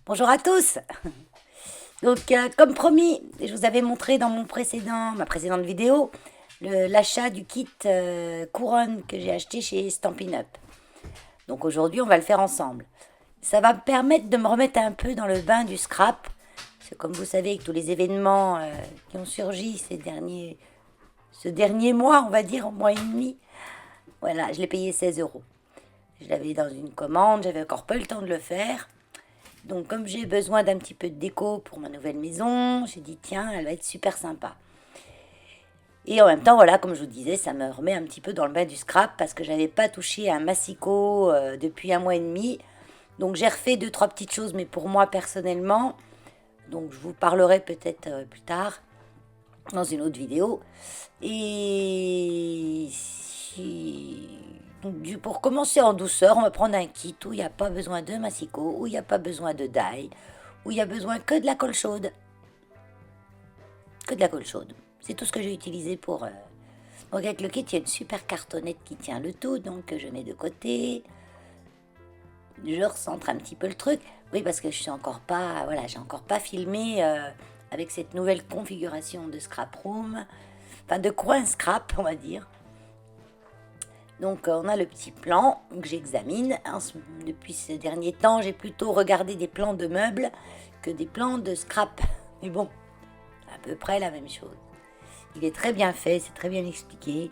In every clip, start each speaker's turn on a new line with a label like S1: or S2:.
S1: Bonjour à tous. Donc, comme promis, je vous avais montré dans ma précédente vidéo l'achat du kit couronne que j'ai acheté chez Stampin' Up. Donc aujourd'hui, on va le faire ensemble. Ça va me permettre de me remettre un peu dans le bain du scrap. Parce que comme vous savez, avec tous les événements qui ont surgi ce dernier mois, on va dire, mois et demi, voilà, je l'ai payé 16 euros. Je l'avais dans une commande, j'avais encore pas eu le temps de le faire. Donc comme j'ai besoin d'un petit peu de déco pour ma nouvelle maison, j'ai dit tiens, elle va être super sympa. Et en même temps, voilà, comme je vous disais, ça me remet un petit peu dans le bain du scrap parce que j'avais pas touché à un massicot depuis un mois et demi. Donc j'ai refait deux, trois petites choses, mais pour moi personnellement. Donc je vous parlerai peut-être plus tard dans une autre vidéo. Et donc, pour commencer en douceur, on va prendre un kit où il n'y a pas besoin de massicot, où il n'y a pas besoin de die, où il y a besoin que de la colle chaude. Que de la colle chaude. C'est tout ce que j'ai utilisé pour... Donc avec le kit, il y a une super cartonnette qui tient le tout, donc je mets de côté. Je recentre un petit peu le truc. Oui, parce que je suis encore pas... Voilà, j'ai encore pas filmé avec cette nouvelle configuration de scrap room. Enfin, de coin scrap, on va dire. Donc on a le petit plan que j'examine. Depuis ce dernier temps, j'ai plutôt regardé des plans de meubles que des plans de scrap. Mais bon, c'est à peu près la même chose. Il est très bien fait, c'est très bien expliqué.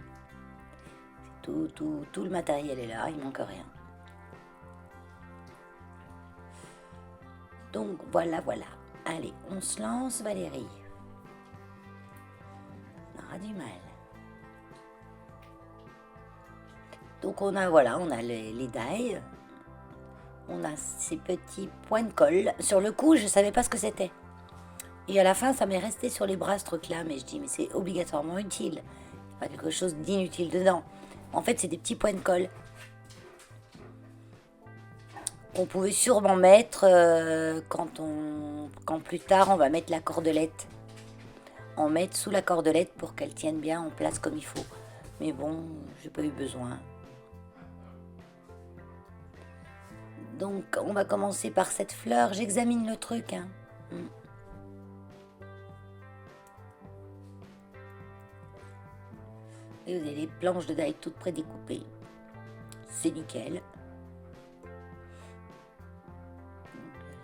S1: Tout le matériel est là, il manque rien. Donc voilà. Allez, on se lance Valérie. On aura du mal. Donc on a les dailles. On a ces petits points de colle. Sur le coup, je ne savais pas ce que c'était. Et à la fin, ça m'est resté sur les bras ce truc-là. Mais je dis, mais c'est obligatoirement utile. Pas quelque chose d'inutile dedans. En fait, c'est des petits points de colle qu'on pouvait sûrement mettre quand plus tard on va mettre la cordelette. En mettre sous la cordelette pour qu'elle tienne bien en place comme il faut. Mais bon, j'ai pas eu besoin. Donc on va commencer par cette fleur. J'examine le truc. Hein. Et vous avez les planches de die toutes prédécoupées. C'est nickel.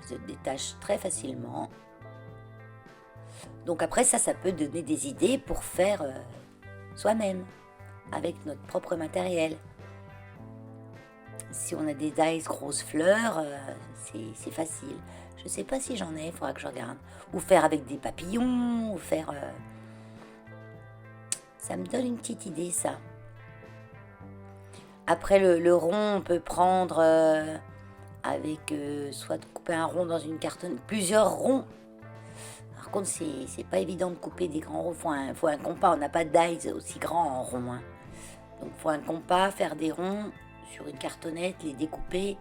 S1: Se détache très facilement. Donc après ça peut donner des idées pour faire soi-même avec notre propre matériel. Si on a des dies grosses fleurs, c'est facile. Je sais pas si j'en ai, il faudra que je regarde. Ou faire avec des papillons, ou faire... Ça me donne une petite idée, ça. Après, le rond, on peut prendre avec... soit de couper un rond dans une cartonne, plusieurs ronds. Par contre, c'est pas évident de couper des grands ronds. Faut un compas, on n'a pas de dies aussi grand en rond. Hein. Donc, faut un compas, faire des ronds sur une cartonnette, les découper.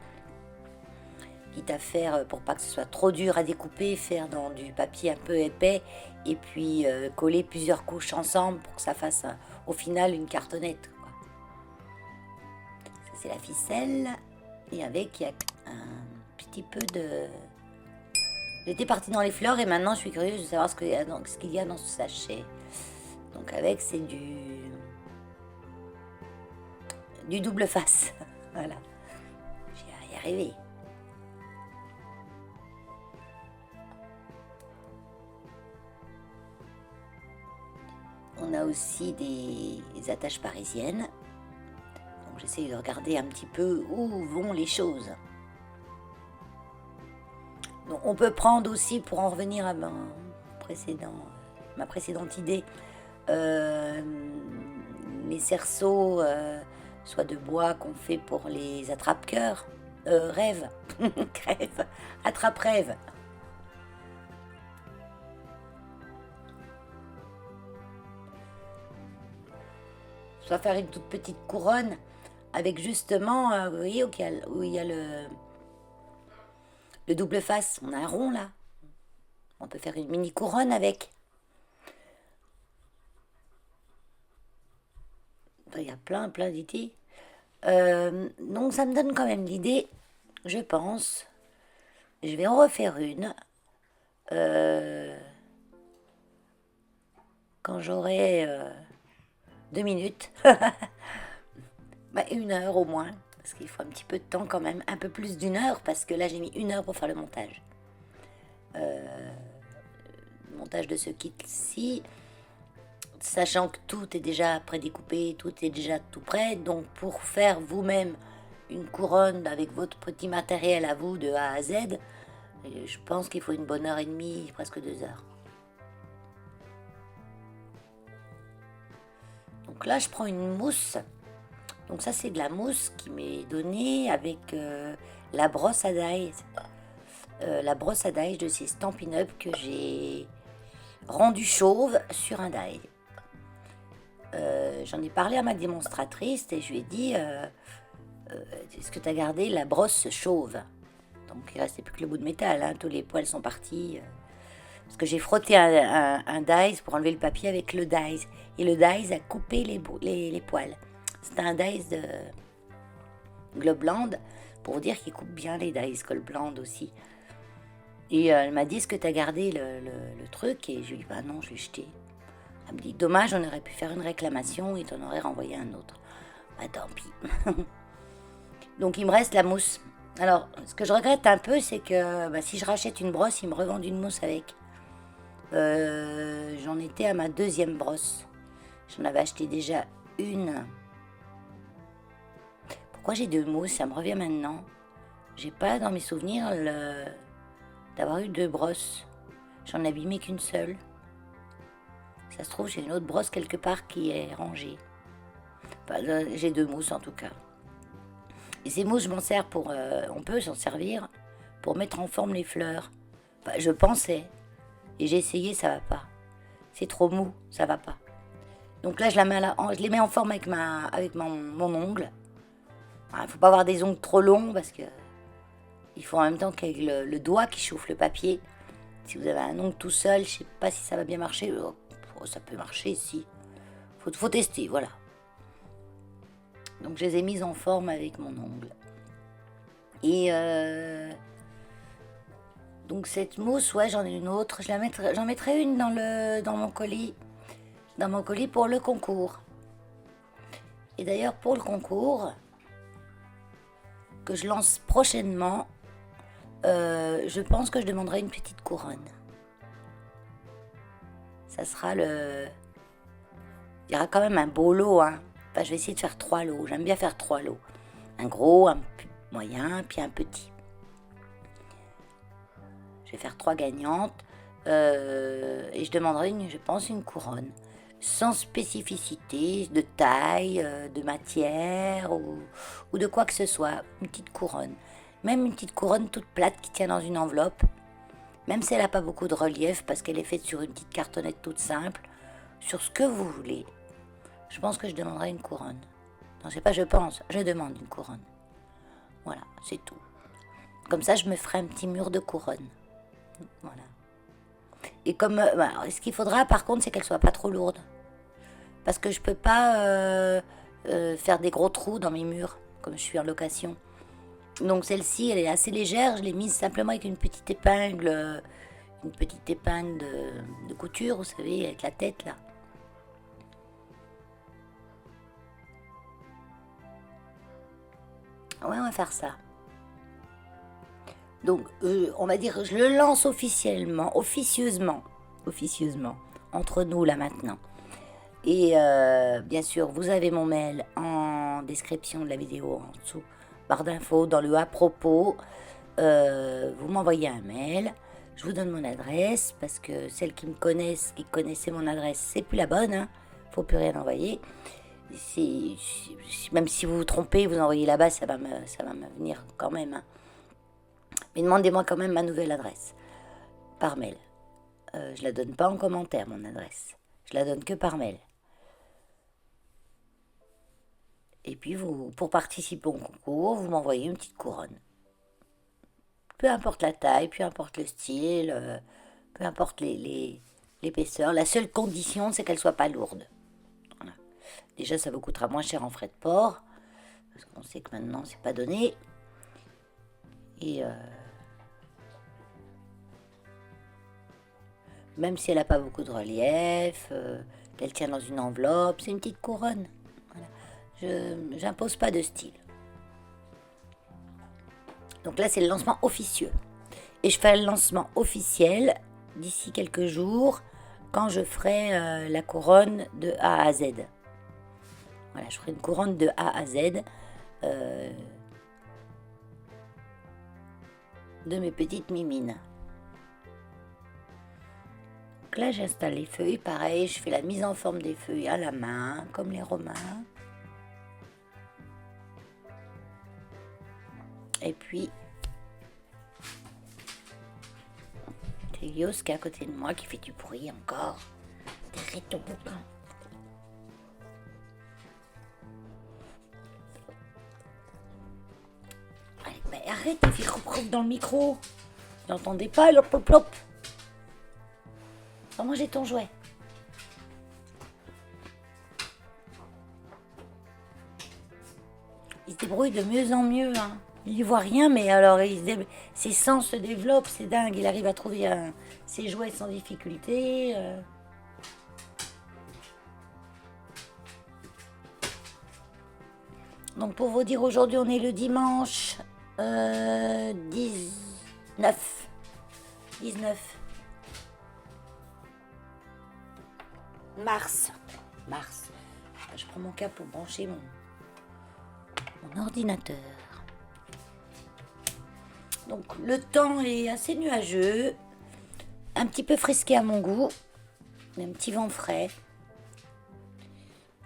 S1: Quitte à faire, pour pas que ce soit trop dur à découper, faire dans du papier un peu épais et puis coller plusieurs couches ensemble pour que ça fasse au final une cartonnette. Quoi. Ça c'est la ficelle et avec il y a un petit peu de... J'étais partie dans les fleurs et maintenant je suis curieuse de savoir ce qu'il y a dans ce sachet. Donc avec c'est du double face. Voilà. Je vais y arriver. On a aussi des attaches parisiennes. Donc j'essaie de regarder un petit peu où vont les choses. Donc on peut prendre aussi, pour en revenir à ma précédente idée, les cerceaux, soit de bois qu'on fait pour les attrape-cœurs. Rêve. Crève. Attrape-rêve. Soit faire une toute petite couronne avec justement, vous voyez, où il y a le double face. On a un rond là. On peut faire une mini couronne avec. Il y a plein d'idées. Donc ça me donne quand même l'idée, je pense, Je vais en refaire une quand j'aurai 2 minutes. Bah, 1 heure au moins, parce qu'il faut un petit peu de temps quand même, un peu plus d'1 heure, parce que là j'ai mis 1 heure pour faire le montage. Le montage de ce kit-ci, sachant que tout est déjà prédécoupé, tout est déjà tout prêt, donc pour faire vous-même une couronne avec votre petit matériel à vous de A à Z, je pense qu'il faut une bonne heure et demie, presque 2 heures. Donc là je prends une mousse. Donc ça c'est de la mousse qui m'est donnée avec la brosse à dye. La brosse à dye de ces Stampin' Up que j'ai rendu chauve sur un dye. J'en ai parlé à ma démonstratrice et je lui ai dit est-ce que tu as gardé la brosse chauve? Donc il restait plus que le bout de métal, hein, tous les poils sont partis. Parce que j'ai frotté un dies pour enlever le papier avec le dies. Et le dies a coupé les poils. C'est un dies de Globland, pour vous dire qu'il coupe bien les dies Globland aussi. Et elle m'a dit, est-ce que tu as gardé le truc? Et je lui ai dit, bah non, je l'ai jeté. Elle me dit, dommage, on aurait pu faire une réclamation et t'en aurais renvoyé un autre. Bah tant pis. Donc il me reste la mousse. Alors, ce que je regrette un peu, c'est que bah, si je rachète une brosse, ils me revendent une mousse avec. J'en étais à ma 2e brosse. J'en avais acheté déjà une. Pourquoi j'ai 2 mousses? Ça me revient maintenant. J'ai pas dans mes souvenirs d'avoir eu 2 brosses. J'en ai abîmé qu'une seule. Ça se trouve, j'ai une autre brosse quelque part qui est rangée. Enfin, j'ai 2 mousses en tout cas. Et ces mousses, je m'en sers pour... on peut s'en servir pour mettre en forme les fleurs. Enfin, je pensais. Et j'ai essayé, ça va pas. C'est trop mou, ça va pas. Donc là, je les mets en forme avec mon ongle. Il ne faut pas avoir des ongles trop longs parce que il faut en même temps qu'avec le doigt qui chauffe le papier. Si vous avez un ongle tout seul, je sais pas si ça va bien marcher. Oh, ça peut marcher, si. Faut tester, voilà. Donc je les ai mises en forme avec mon ongle. Et donc cette mousse, ouais, j'en ai une autre. J'en mettrai une dans mon colis. Dans mon colis pour le concours. Et d'ailleurs, pour le concours, que je lance prochainement, je pense que je demanderai une petite couronne. Ça sera il y aura quand même un beau lot, hein. Enfin, je vais essayer de faire 3 lots. J'aime bien faire 3 lots. Un gros, un moyen, puis un petit. Je vais faire 3 gagnantes. Et je demanderai, je pense, une couronne. Sans spécificité de taille, de matière ou de quoi que ce soit. Une petite couronne. Même une petite couronne toute plate qui tient dans une enveloppe. Même si elle n'a pas beaucoup de relief parce qu'elle est faite sur une petite cartonnette toute simple. Sur ce que vous voulez. Je pense que je demanderai une couronne. Non, c'est pas je pense, je demande une couronne. Voilà, c'est tout. Comme ça, je me ferai un petit mur de couronne. Voilà. Et comme... ce qu'il faudra, par contre, c'est qu'elle soit pas trop lourde. Parce que je peux pas faire des gros trous dans mes murs, comme je suis en location. Donc celle-ci, elle est assez légère. Je l'ai mise simplement avec une petite épingle de couture, vous savez, avec la tête, là. Ouais, on va faire ça. Donc, on va dire, je le lance officieusement, entre nous là maintenant. Et bien sûr, vous avez mon mail en description de la vidéo en dessous, barre d'infos, dans le à propos. Vous m'envoyez un mail, je vous donne mon adresse, parce que celles qui me connaissent, qui connaissaient mon adresse, c'est plus la bonne, hein, faut plus rien envoyer. Même si vous vous trompez, vous envoyez là-bas, ça va me venir quand même. Hein. Mais demandez-moi quand même ma nouvelle adresse, par mail. Je la donne pas en commentaire, mon adresse. Je la donne que par mail. Et puis, pour participer au concours, vous m'envoyez une petite couronne. Peu importe la taille, peu importe le style, peu importe l'épaisseur. La seule condition, c'est qu'elle soit pas lourde. Voilà. Déjà, ça vous coûtera moins cher en frais de port, parce qu'on sait que maintenant, c'est pas donné. Et Même si elle n'a pas beaucoup de relief, qu'elle tient dans une enveloppe, c'est une petite couronne. Voilà. Je n'impose pas de style. Donc là, c'est le lancement officieux. Et je ferai le lancement officiel d'ici quelques jours quand je ferai la couronne de A à Z. Voilà, je ferai une couronne de A à Z de mes petites mimines. Donc là, j'installe les feuilles. Pareil, je fais la mise en forme des feuilles à la main, comme les Romains. Et puis, c'est Yos qui est à côté de moi, qui fait du bruit encore. Arrête ton bouquin. Allez, bah arrête, il fait crop dans le micro. Tu n'entendais pas, le plop plop. Va manger ton jouet. Il se débrouille de mieux en mieux, hein. Il n'y voit rien, mais alors ses sens se développent, c'est dingue. Il arrive à trouver ses jouets sans difficulté. Donc pour vous dire, aujourd'hui on est le dimanche 19. Mars. Je prends mon câble pour brancher mon ordinateur. Donc le temps est assez nuageux, un petit peu frisqué à mon goût, un petit vent frais.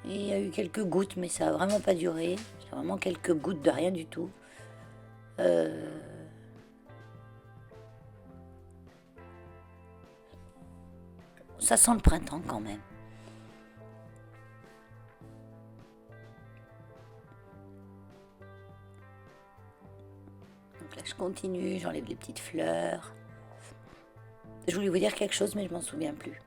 S1: Et il y a eu quelques gouttes, mais ça n'a vraiment pas duré. C'est vraiment quelques gouttes de rien du tout. Ça sent le printemps quand même. Donc là, je continue, j'enlève les petites fleurs. Je voulais vous dire quelque chose, mais je m'en souviens plus.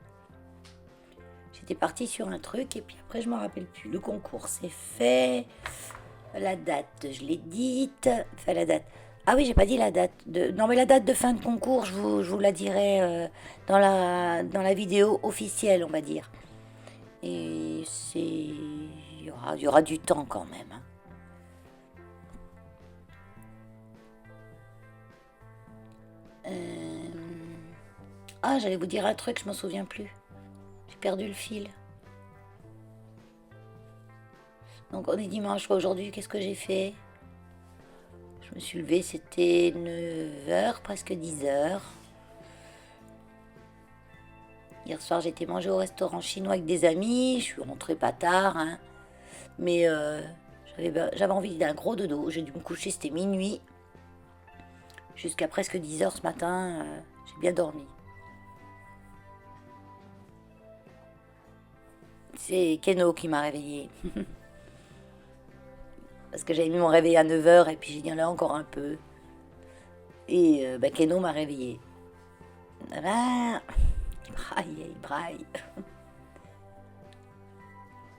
S1: J'étais partie sur un truc et puis après, je m'en rappelle plus. Le concours, c'est fait. La date, je l'ai dite. Enfin, la date. Ah oui, j'ai pas dit la date. Non, mais la date de fin de concours, je vous la dirai dans la vidéo officielle, on va dire. Et il y aura du temps quand même. Hein. Ah, j'allais vous dire un truc, je m'en souviens plus. J'ai perdu le fil. Donc on est dimanche, aujourd'hui, qu'est-ce que j'ai fait? Je me suis levée, c'était 9h, presque 10h. Hier soir, j'ai été manger au restaurant chinois avec des amis. Je suis rentrée pas tard, hein. Mais j'avais envie d'un gros dodo. J'ai dû me coucher, c'était minuit. Jusqu'à presque 10h ce matin, j'ai bien dormi. C'est Keno qui m'a réveillée. Parce que j'avais mis mon réveil à 9h et puis j'ai dit là encore un peu. Et Keno m'a réveillée. Ah, il braille.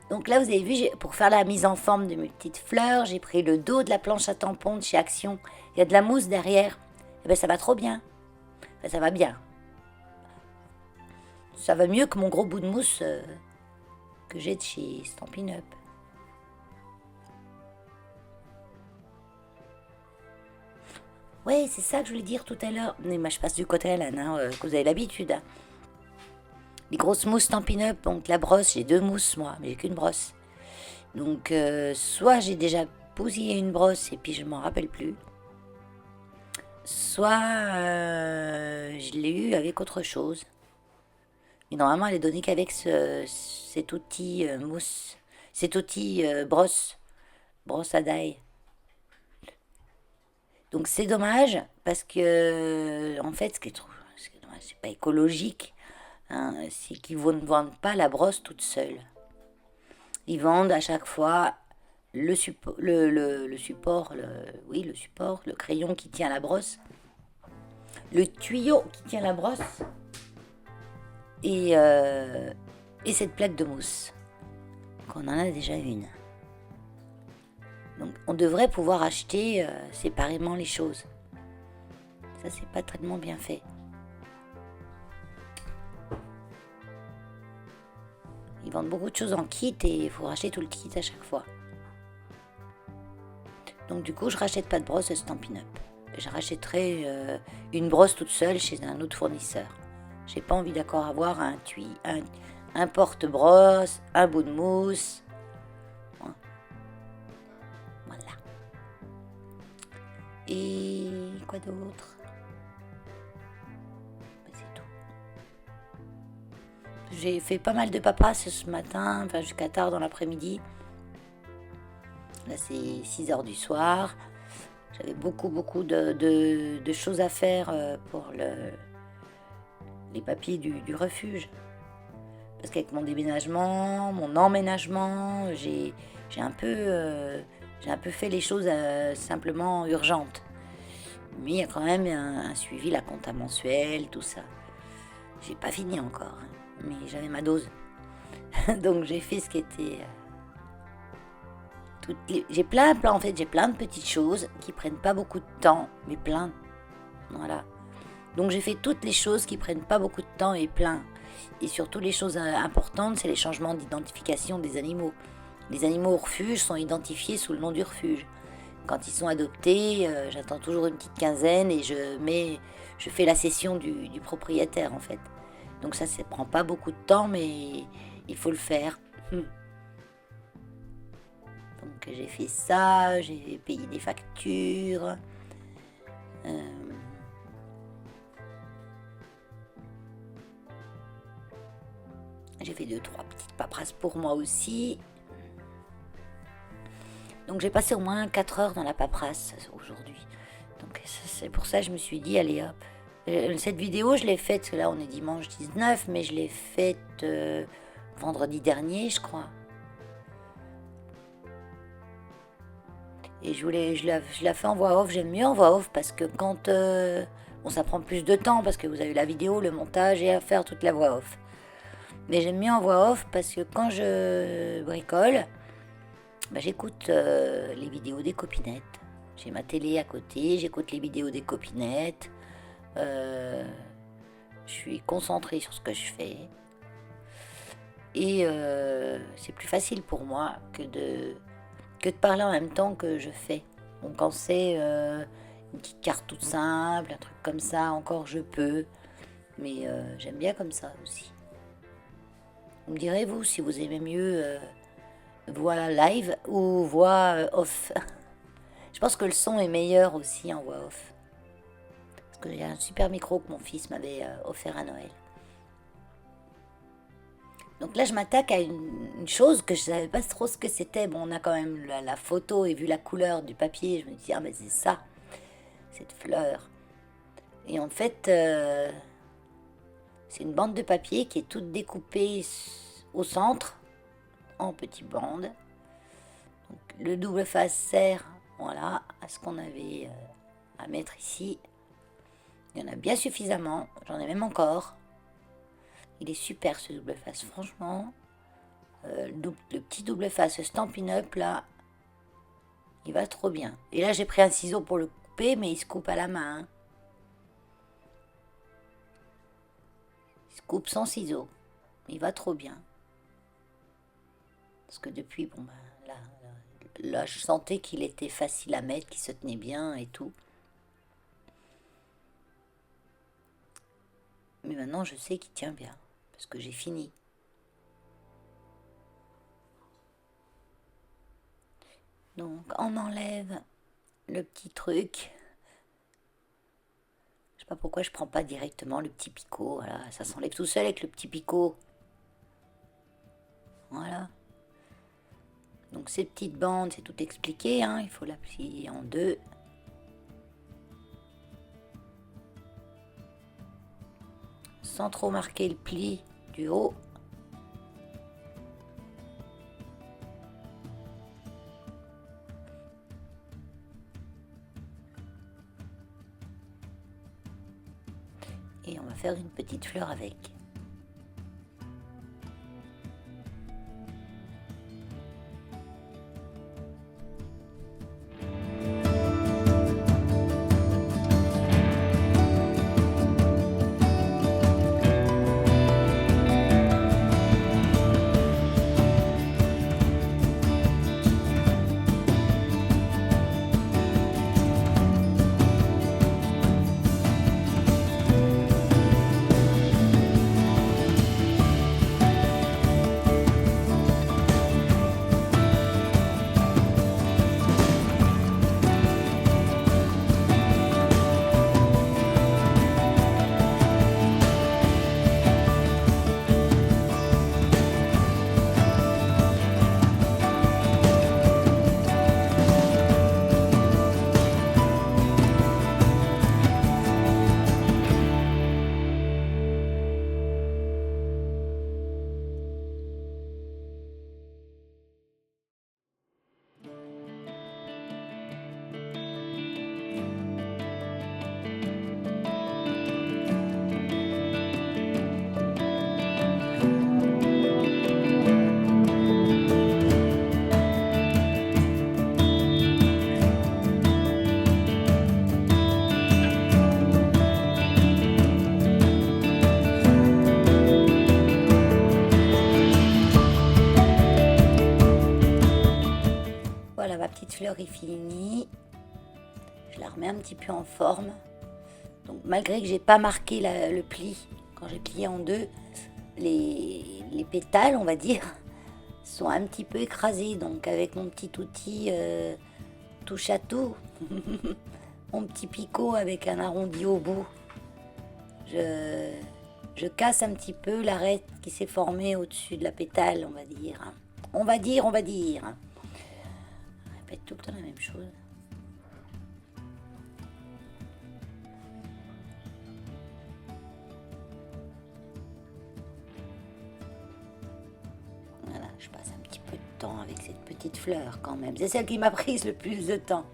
S1: Donc là, vous avez vu, pour faire la mise en forme de mes petites fleurs, j'ai pris le dos de la planche à tampons de chez Action. Il y a de la mousse derrière. Et ben ça va trop bien. Enfin, ça va bien. Ça va mieux que mon gros bout de mousse que j'ai de chez Stampin' Up. Ouais, c'est ça que je voulais dire tout à l'heure. Mais moi, je passe du côté à l'âne, que vous avez l'habitude. Hein. Les grosses mousses Stampin' Up, donc la brosse, j'ai 2 mousses moi, mais j'ai qu'une brosse. Donc soit j'ai déjà bousillé une brosse et puis je m'en rappelle plus. Soit je l'ai eu avec autre chose. Mais normalement, elle est donnée qu'avec cet outil mousse, cet outil brosse à dye. Donc c'est dommage parce que en fait, ce qui est dommage, c'est pas écologique, hein, c'est qu'ils ne vendent pas la brosse toute seule. Ils vendent à chaque fois le support, le crayon qui tient la brosse, le tuyau qui tient la brosse et cette plaque de mousse. Qu'on en a déjà une. Donc on devrait pouvoir acheter séparément les choses. Ça, c'est pas tellement bien fait. vendent beaucoup de choses en kit et il faut racheter tout le kit à chaque fois. Donc du coup, je rachète pas de brosse Stampin' Up. Je rachèterai une brosse toute seule chez un autre fournisseur. J'ai pas envie d'accord avoir un porte-brosse, un bout de mousse. Voilà. Et quoi d'autre? C'est tout. J'ai fait pas mal de paperasse ce matin, enfin jusqu'à tard dans l'après-midi. Là, c'est 6h du soir. J'avais beaucoup de choses à faire pour les papiers du refuge. Parce qu'avec mon déménagement, mon emménagement, j'ai un peu fait les choses simplement urgentes. Mais il y a quand même un suivi, la compta mensuelle, tout ça. J'ai pas fini encore, hein, mais j'avais ma dose. Donc j'ai fait ce qui était... J'ai plein de petites choses qui prennent pas beaucoup de temps, mais plein. Voilà. Donc j'ai fait toutes les choses qui prennent pas beaucoup de temps et plein. Et surtout les choses importantes, c'est les changements d'identification des animaux. Les animaux au refuge sont identifiés sous le nom du refuge. Quand ils sont adoptés, j'attends toujours une petite quinzaine et je fais la cession du propriétaire en fait. Donc ça prend pas beaucoup de temps, mais il faut le faire. Donc j'ai fait ça, j'ai payé des factures. J'ai fait 2-3 petites paperasses pour moi aussi. Donc j'ai passé au moins 4 heures dans la paperasse aujourd'hui. Donc c'est pour ça que je me suis dit, allez hop. Cette vidéo, je l'ai faite, là on est dimanche 19, mais je l'ai faite vendredi dernier, je crois. Et je la fais en voix off, j'aime mieux en voix off parce que quand... bon, ça prend plus de temps parce que vous avez la vidéo, le montage et à faire toute la voix off. Mais j'aime mieux en voix off parce que quand je bricole, j'écoute les vidéos des copinettes. J'ai ma télé à côté, j'écoute les vidéos des copinettes. Je suis concentrée sur ce que je fais. Et c'est plus facile pour moi que de parler en même temps que je fais. Donc quand c'est une petite carte toute simple, un truc comme ça, encore je peux. Mais j'aime bien comme ça aussi. Vous me direz, vous, si vous aimez mieux voix live ou voix off. Je pense que le son est meilleur aussi en voix off. Parce qu'il y a un super micro que mon fils m'avait offert à Noël. Donc là, je m'attaque à une chose que je ne savais pas trop ce que c'était. Bon, on a quand même la photo et vu la couleur du papier, je me dis, ah mais c'est ça, cette fleur. Et en fait, c'est une bande de papier qui est toute découpée au centre, en petites bandes. Donc, le double face sert, voilà, à ce qu'on avait à mettre ici. Il y en a bien suffisamment, j'en ai même encore. Il est super ce double face, franchement. Le petit double face Stampin' Up là, il va trop bien. Et là j'ai pris un ciseau pour le couper, mais il se coupe à la main. Hein. Il se coupe sans ciseau. Il va trop bien. Parce que depuis, bon là je sentais qu'il était facile à mettre, qu'il se tenait bien et tout. Mais maintenant je sais qu'il tient bien. Parce que j'ai fini. Donc on enlève le petit truc. Je sais pas pourquoi je prends pas directement le petit picot. Voilà, ça s'enlève tout seul avec le petit picot. Voilà. Donc ces petites bandes, c'est tout expliqué. Hein, il faut la plier en deux. Sans trop marquer le pli du haut. Et on va faire une petite fleur avec. fleur est finie. Je la remets un petit peu en forme. Donc malgré que j'ai pas marqué le pli, quand j'ai plié en deux, les pétales, on va dire, sont un petit peu écrasés. Donc avec mon petit outil touche à tout, mon petit picot avec un arrondi au bout, je casse un petit peu l'arête qui s'est formée au-dessus de la pétale, on va dire. On va dire. On répète tout le temps la même chose. Voilà, je passe un petit peu de temps avec cette petite fleur quand même. C'est celle qui m'a pris le plus de temps.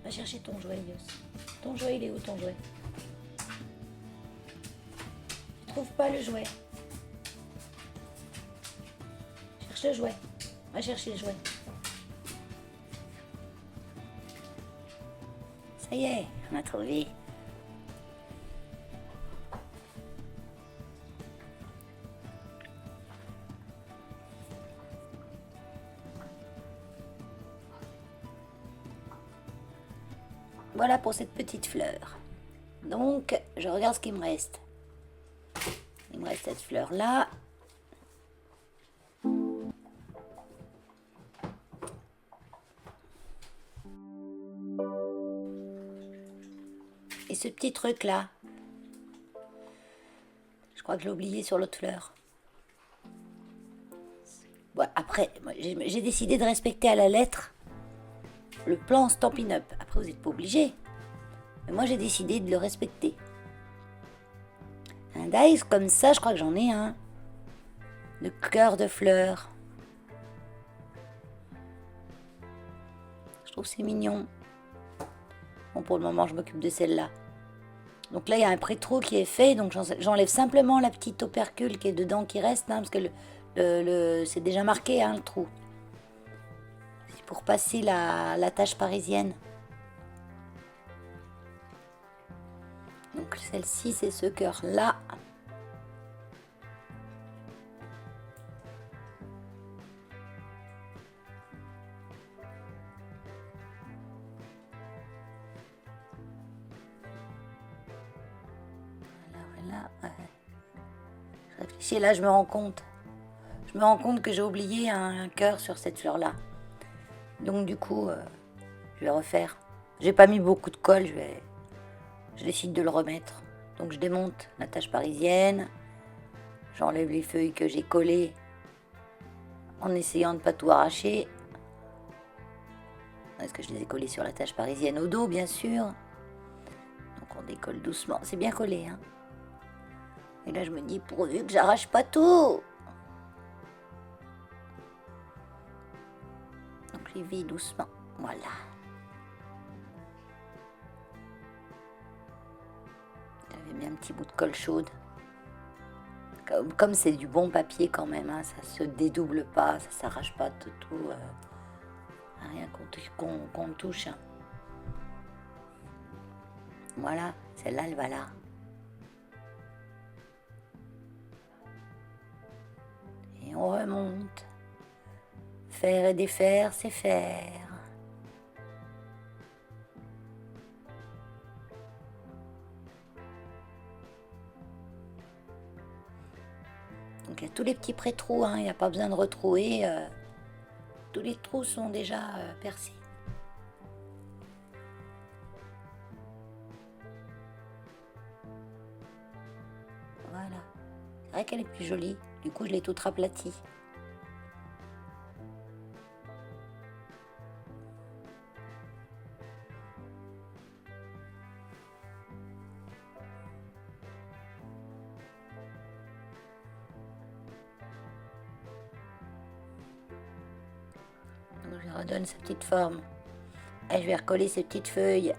S1: Va chercher ton jouet, Yos. Ton jouet, il est où ton jouet? Tu trouves pas le jouet? Cherche le jouet. Va chercher le jouet. Ça y est, on a trouvé. Voilà pour cette petite fleur. Donc, je regarde ce qu'il me reste. Il me reste cette fleur-là. Et ce petit truc-là. Je crois que je l'ai oublié sur l'autre fleur. Bon, après, j'ai décidé de respecter à la lettre le plan Stampin' Up. Après, vous n'êtes pas obligé. Mais moi, j'ai décidé de le respecter. Un dice comme ça, je crois que j'en ai un. De cœur de fleurs. Je trouve que c'est mignon. Bon, pour le moment, je m'occupe de celle-là. Donc là, il y a un pré-trou qui est fait. Donc j'enlève simplement la petite opercule qui est dedans, qui reste. Hein, parce que c'est déjà marqué, hein, le trou. C'est pour passer la tache parisienne. Donc celle-ci, c'est ce cœur-là. Voilà. Je réfléchis, là, je me rends compte. Je me rends compte que j'ai oublié un cœur sur cette fleur-là. Donc du coup, je vais refaire. J'ai pas mis beaucoup de colle, je décide de le remettre. Donc je démonte la tache parisienne. J'enlève les feuilles que j'ai collées en essayant de ne pas tout arracher. Est-ce que je les ai collées sur la tache parisienne au dos, bien sûr. Donc on décolle doucement. C'est bien collé, hein. Et là, je me dis, pourvu que j'arrache pas tout. Donc j'y vais doucement. Voilà. J'avais mis un petit bout de colle chaude. Comme c'est du bon papier quand même, hein, ça se dédouble pas, ça s'arrache pas tout. Rien qu'on touche. Hein. Voilà, celle-là, elle va là. Et on remonte. Faire et défaire, c'est faire. Donc il y a tous les petits pré-trous, hein, il n'y a pas besoin de retrouer. Tous les trous sont déjà percés. Voilà. C'est vrai qu'elle est plus jolie. Du coup, je l'ai toute aplatie. Donc, je redonne sa petite forme. Et je vais recoller ces petites feuilles.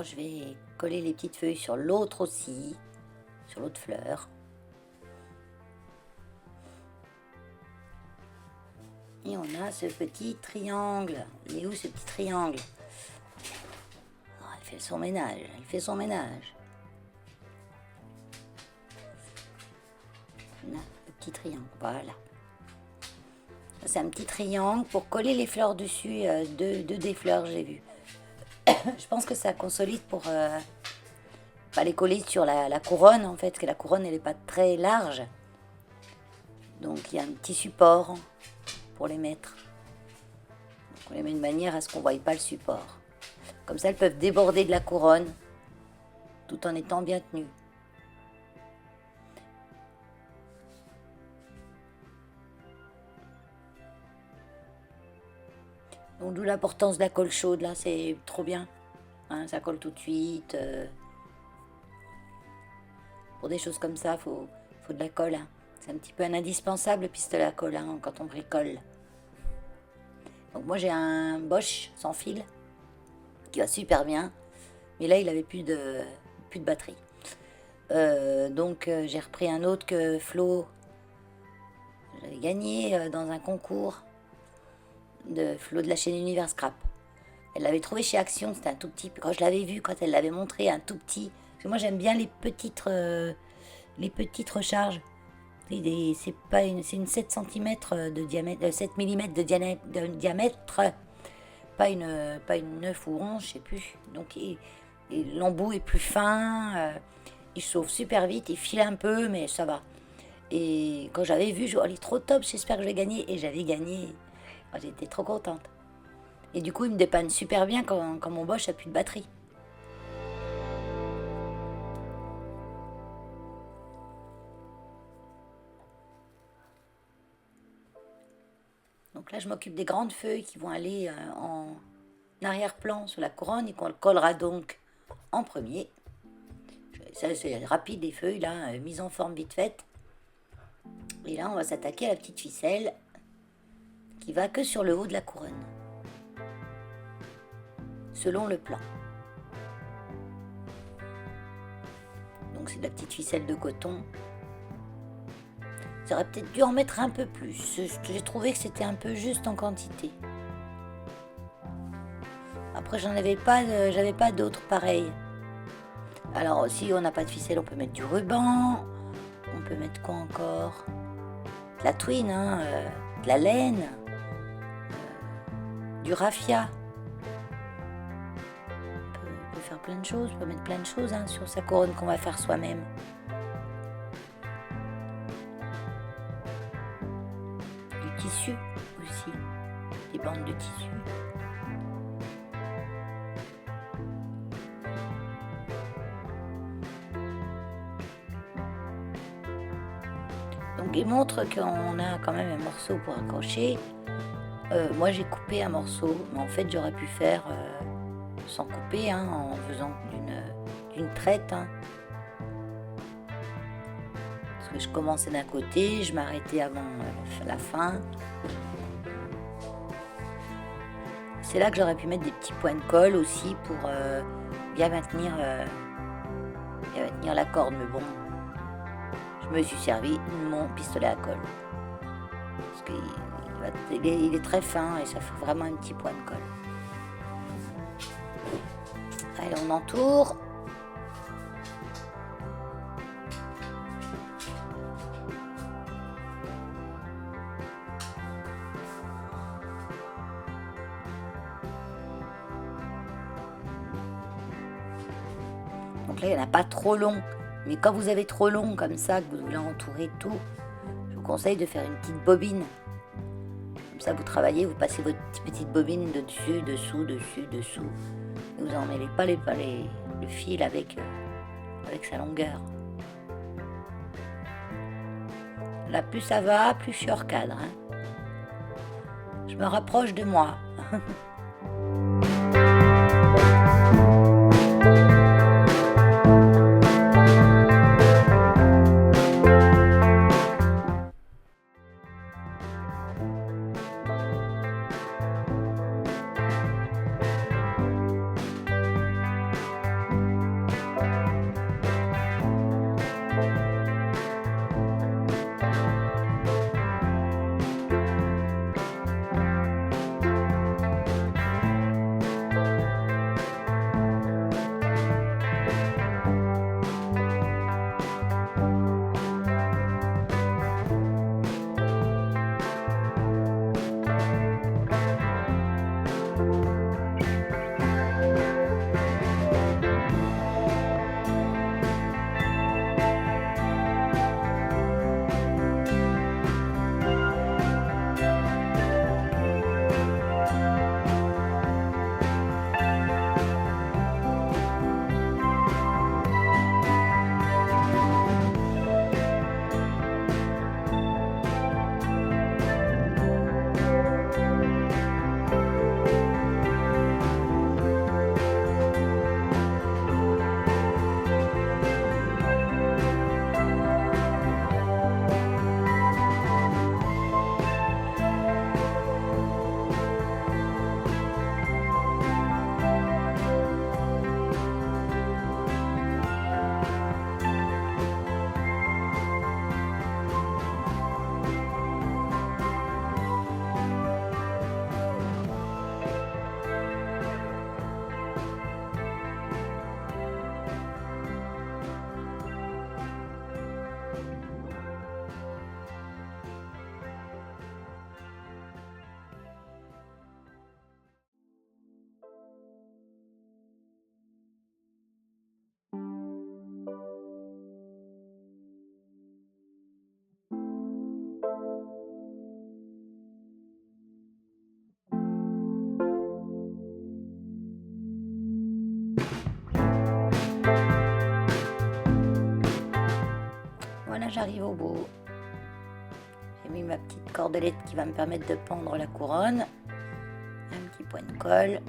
S1: je vais coller les petites feuilles sur l'autre aussi, sur l'autre fleur. Et on a ce petit triangle. Il est où ce petit triangle? Oh, elle fait son ménage, elle fait son ménage. Là, le petit triangle, voilà. C'est un petit triangle pour coller les fleurs dessus, deux des fleurs j'ai vu. Je pense que ça consolide pour pas les coller sur la couronne en fait, parce que la couronne elle n'est pas très large. Donc il y a un petit support pour les mettre. Donc, on les met de manière à ce qu'on ne voie pas le support. Comme ça elles peuvent déborder de la couronne tout en étant bien tenues. Donc d'où l'importance de la colle chaude, là, c'est trop bien. Hein, ça colle tout de suite. Pour des choses comme ça, faut de la colle. Hein. C'est un petit peu un indispensable pistolet à colle hein, quand on bricole. Donc moi j'ai un Bosch sans fil qui va super bien. Mais là il avait plus de batterie. Donc j'ai repris un autre que Flo. J'avais gagné dans un concours de Flo de la chaîne Univers Scrap. Elle l'avait trouvé chez Action, c'était un tout petit. Quand je l'avais vu, quand elle l'avait montré, un tout petit. Parce que moi j'aime bien les petites recharges. C'est une 7 cm de diamètre, 7 mm de diamètre, pas une 9 ou 11, je sais plus. Donc et l'embout est plus fin, il chauffe super vite, il file un peu, mais ça va. Et quand j'avais vu, je dis, oh, elle est trop top, j'espère que je vais gagner. Et j'avais gagné. Oh, j'étais trop contente. Et du coup, il me dépanne super bien quand mon Bosch a plus de batterie. Donc là, je m'occupe des grandes feuilles qui vont aller en arrière-plan sur la couronne et qu'on le collera donc en premier. Ça, c'est rapide, les feuilles, là, mise en forme vite faite. Et là, on va s'attaquer à la petite ficelle qui va que sur le haut de la couronne, selon le plan. Donc c'est de la petite ficelle de coton. J'aurais peut-être dû en mettre un peu plus. J'ai trouvé que c'était un peu juste en quantité. Après, j'avais pas d'autres pareils. Alors si on n'a pas de ficelle, on peut mettre du ruban. On peut mettre quoi encore? De la twine, hein, de la laine, du raffia. On peut faire plein de choses, on peut mettre plein de choses hein, sur sa couronne qu'on va faire soi-même. Du tissu aussi, des bandes de tissu. Donc il montre qu'on a quand même un morceau pour accrocher. Moi j'ai coupé un morceau, mais en fait j'aurais pu faire sans couper, hein, en faisant d'une traite. Hein. Parce que je commençais d'un côté, je m'arrêtais avant la fin. C'est là que j'aurais pu mettre des petits points de colle aussi pour bien maintenir la corde, mais bon, je me suis servi mon pistolet à colle. Parce qu'il est très fin et ça fait vraiment un petit point de colle. Allez, on entoure. Donc là, il n'y en a pas trop long. Mais quand vous avez trop long comme ça, que vous voulez entourer tout, je vous conseille de faire une petite bobine. Comme ça, vous travaillez, vous passez votre petite bobine de dessus, dessous, dessus, dessous. Et vous n'emmêlez pas le fil avec sa longueur. Là, plus ça va, plus je suis hors cadre. Hein. Je me rapproche de moi. Voilà, j'arrive au bout. J'ai mis ma petite cordelette qui va me permettre de pendre la couronne. Un petit point de colle.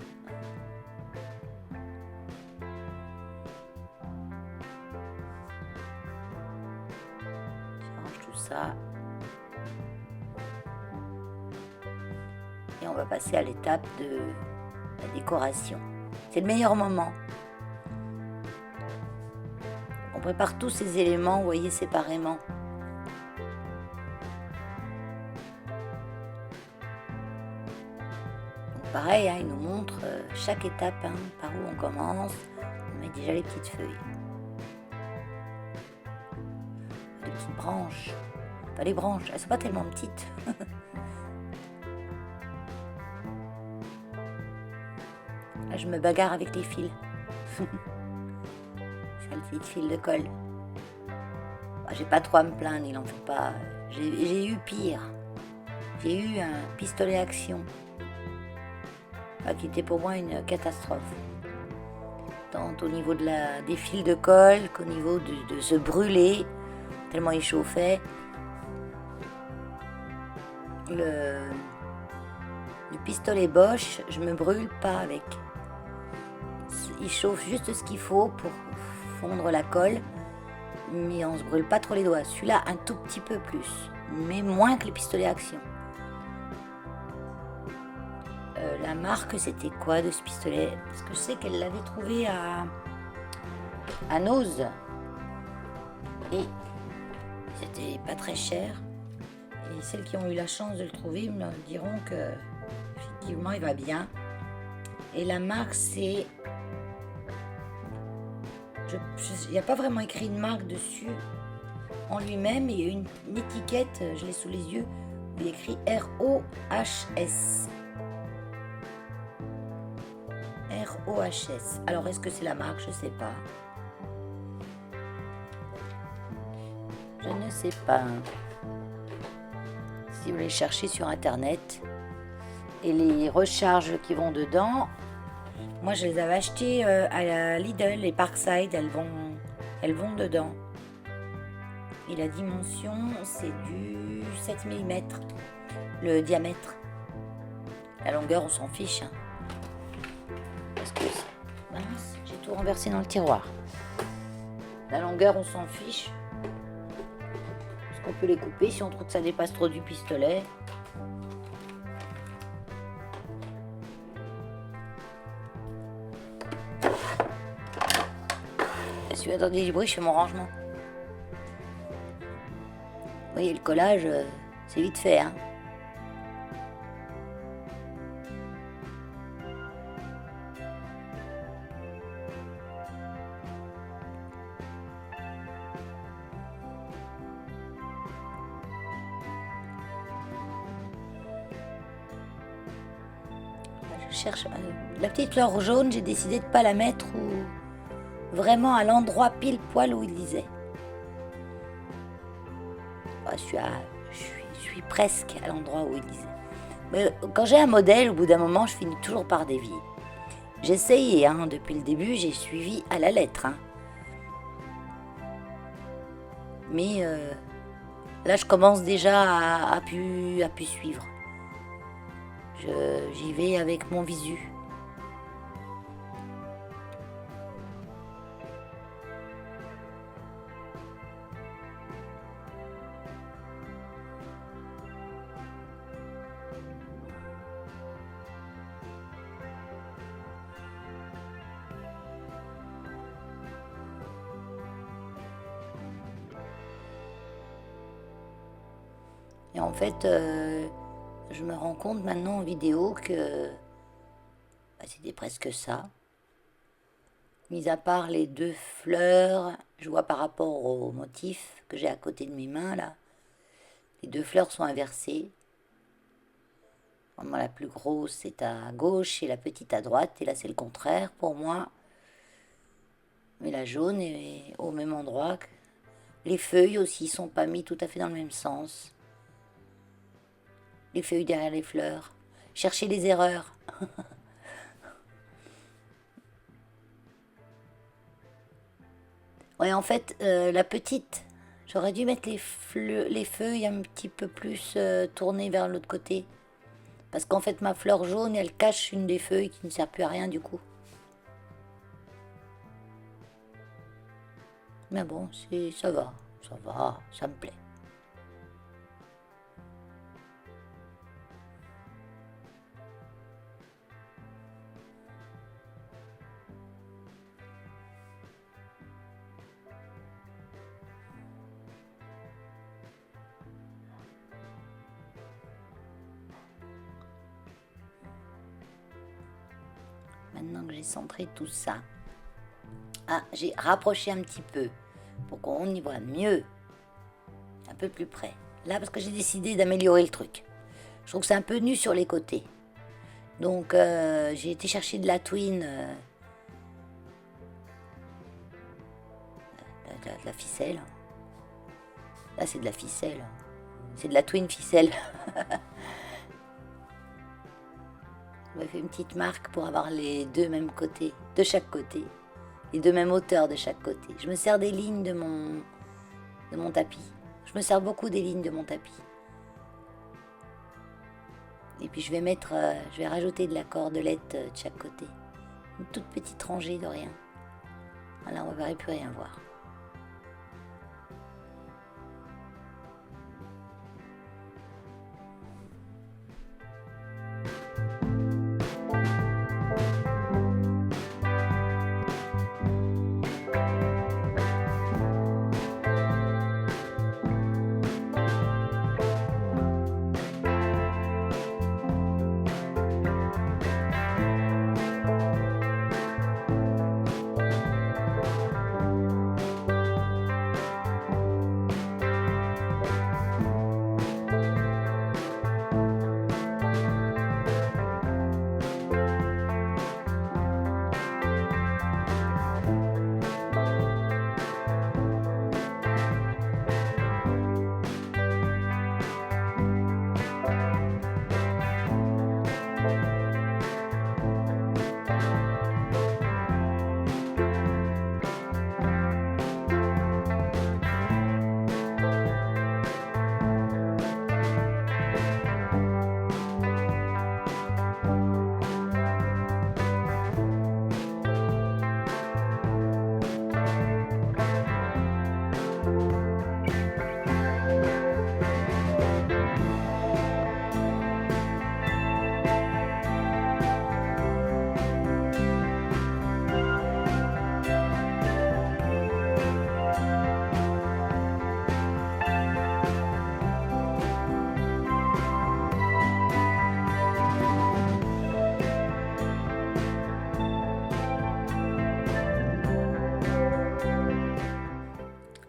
S1: Je range tout ça. Et on va passer à l'étape de la décoration. C'est le meilleur moment. On prépare tous ces éléments, vous voyez, séparément. Donc pareil, hein, il nous montre chaque étape, hein, par où on commence. On met déjà les petites feuilles. Les petites branches. Pas les branches, elles sont pas tellement petites. Là, je me bagarre avec les fils. C'est le petit fil de colle. J'ai pas trop à me plaindre, il en faut pas. J'ai eu pire. J'ai eu un pistolet action. Qui était pour moi une catastrophe. Tant au niveau des fils de colle qu'au niveau de se brûler, tellement il chauffait. Le pistolet Bosch, je me brûle pas avec. Il chauffe juste ce qu'il faut pour fondre la colle, mais on se brûle pas trop les doigts. Celui-là, un tout petit peu plus, mais moins que le pistolet action. La marque, c'était quoi de ce pistolet? Parce que je sais qu'elle l'avait trouvé à Noz. Et c'était pas très cher. Et celles qui ont eu la chance de le trouver me diront que effectivement il va bien. Et la marque, c'est... Il n'y a pas vraiment écrit une marque dessus en lui-même. Il y a une étiquette, je l'ai sous les yeux, où il y a écrit ROHS. ROHS. Alors, est-ce que c'est la marque? Je ne sais pas. Je ne sais pas. Si vous voulez chercher sur Internet. Et les recharges qui vont dedans, moi je les avais achetées à la Lidl et Parkside. Elles vont dedans. Et la dimension, c'est du 7 mm. Le diamètre. La longueur, on s'en fiche. Hein. Parce que mince, j'ai tout renversé dans le tiroir. La longueur, on s'en fiche. Parce qu'on peut les couper si on trouve que ça dépasse trop du pistolet. Si vous entendez du bruit, je fais mon rangement. Vous voyez, le collage, c'est vite fait. Hein. Je cherche la petite fleur jaune, j'ai décidé de ne pas la mettre vraiment à l'endroit pile poil où il disait. Je suis presque à l'endroit où il disait. Mais quand j'ai un modèle, au bout d'un moment, je finis toujours par dévier. J'ai essayé, hein, depuis le début, j'ai suivi à la lettre. Hein. Mais là, je commence déjà à pu suivre. J'y vais avec mon visu. Et en fait, je me rends compte maintenant en vidéo que c'était presque ça. Mis à part les deux fleurs, je vois par rapport au motif que j'ai à côté de mes mains, là, les deux fleurs sont inversées. Vraiment, la plus grosse est à gauche et la petite à droite, et là c'est le contraire pour moi. Mais la jaune est au même endroit. Les feuilles aussi sont pas mis tout à fait dans le même sens. Les feuilles derrière les fleurs. Cherchez les erreurs. Ouais, en fait, la petite J'aurais dû mettre les feuilles un petit peu plus tournées vers l'autre côté. Parce qu'en fait, ma fleur jaune, elle cache une des feuilles qui ne sert plus à rien du coup. Mais bon, ça va, ça me plaît. Maintenant que j'ai centré tout ça, j'ai rapproché un petit peu pour qu'on y voit mieux, un peu plus près. Là, parce que j'ai décidé d'améliorer le truc. Je trouve que c'est un peu nu sur les côtés. Donc, j'ai été chercher de la twine, de la ficelle. Là, c'est de la ficelle. C'est de la twine ficelle. On va faire une petite marque pour avoir les deux mêmes côtés, de chaque côté. Les deux mêmes hauteurs de chaque côté. Je me sers des lignes de mon tapis. Je me sers beaucoup des lignes de mon tapis. Et puis je vais rajouter de la cordelette de chaque côté. Une toute petite rangée de rien. Voilà, on ne va plus rien voir.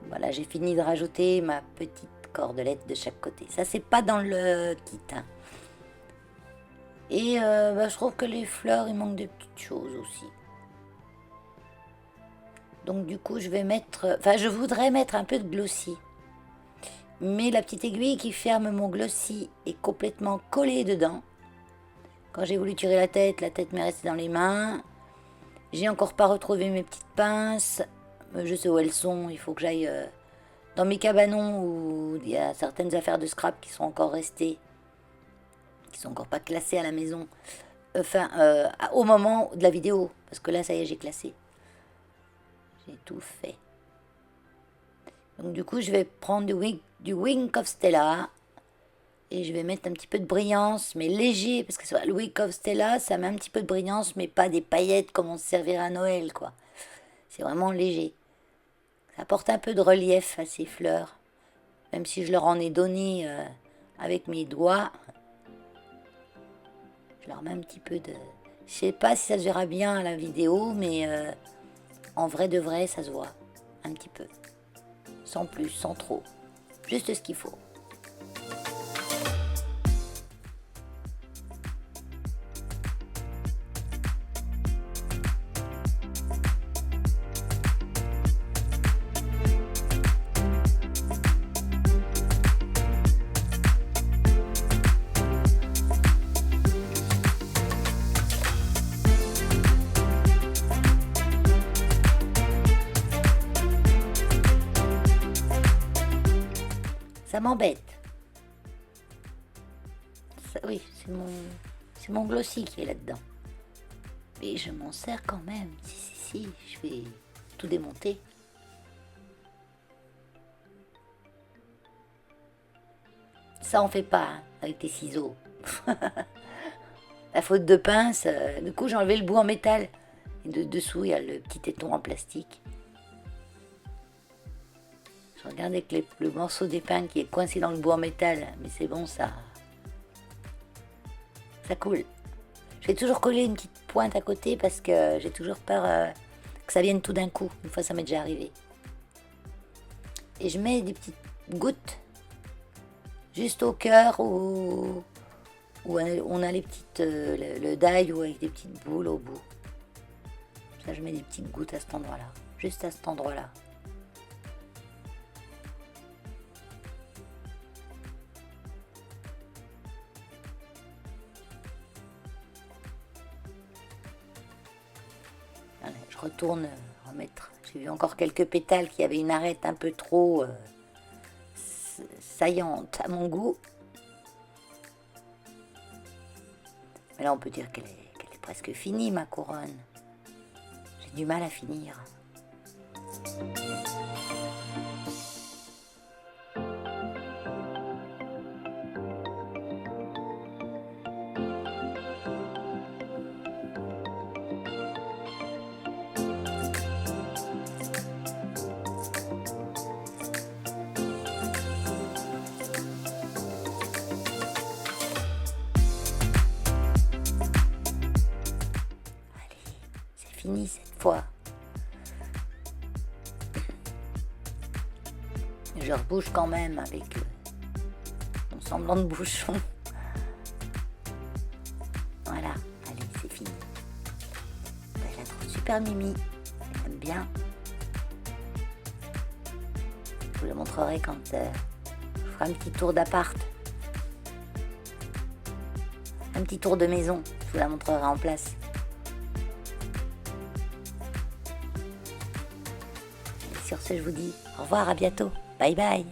S1: Voilà, j'ai fini de rajouter ma petite cordelette de chaque côté. Ça, c'est pas dans le kit. Hein. Et je trouve que les fleurs, il manque de petites choses aussi. Donc du coup, je voudrais mettre un peu de glossy. Mais la petite aiguille qui ferme mon glossy est complètement collée dedans. Quand j'ai voulu tirer la tête m'est restée dans les mains. J'ai encore pas retrouvé mes petites pinces. Je sais où elles sont, il faut que j'aille dans mes cabanons où il y a certaines affaires de scrap qui sont encore restées, qui sont encore pas classées à la maison, au moment de la vidéo, parce que là ça y est, j'ai classé. J'ai tout fait. Donc du coup je vais prendre du Wink of Stella et je vais mettre un petit peu de brillance, mais léger, parce que le Wink of Stella ça met un petit peu de brillance, mais pas des paillettes comme on se servira à Noël, quoi. C'est vraiment léger. Ça apporte un peu de relief à ces fleurs. Même si je leur en ai donné avec mes doigts. Je leur mets un petit peu de... Je sais pas si ça se verra bien à la vidéo, mais en vrai de vrai, ça se voit. Un petit peu. Sans plus, sans trop. Juste ce qu'il faut. Ça m'embête. Oui, c'est mon glossy qui est là-dedans. Mais je m'en sers quand même. Si, je vais tout démonter. Ça, on fait pas hein, avec tes ciseaux. La faute de pince, du coup, j'ai enlevé le bout en métal. Et dessous, il y a le petit éton en plastique. Je regarde avec le morceau d'épingle qui est coincé dans le bout en métal. Mais c'est bon, ça coule. Je vais toujours coller une petite pointe à côté parce que j'ai toujours peur que ça vienne tout d'un coup. Une fois, ça m'est déjà arrivé. Et je mets des petites gouttes juste au cœur où on a les petites, le die ou avec des petites boules au bout. Ça, je mets des petites gouttes à cet endroit-là. Juste à cet endroit-là. Je retourne remettre. J'ai vu encore quelques pétales qui avaient une arête un peu trop saillante à mon goût. Mais là, on peut dire qu'elle est presque finie, ma couronne. J'ai du mal à finir. Fini cette fois. Je rebouche quand même avec mon semblant de bouchon. Voilà, allez, c'est fini. Je la trouve super mimi. J'aime bien. Je vous le montrerai quand je ferai un petit tour d'appart. Un petit tour de maison. Je vous la montrerai en place. Sur ce, je vous dis au revoir, à bientôt. Bye bye.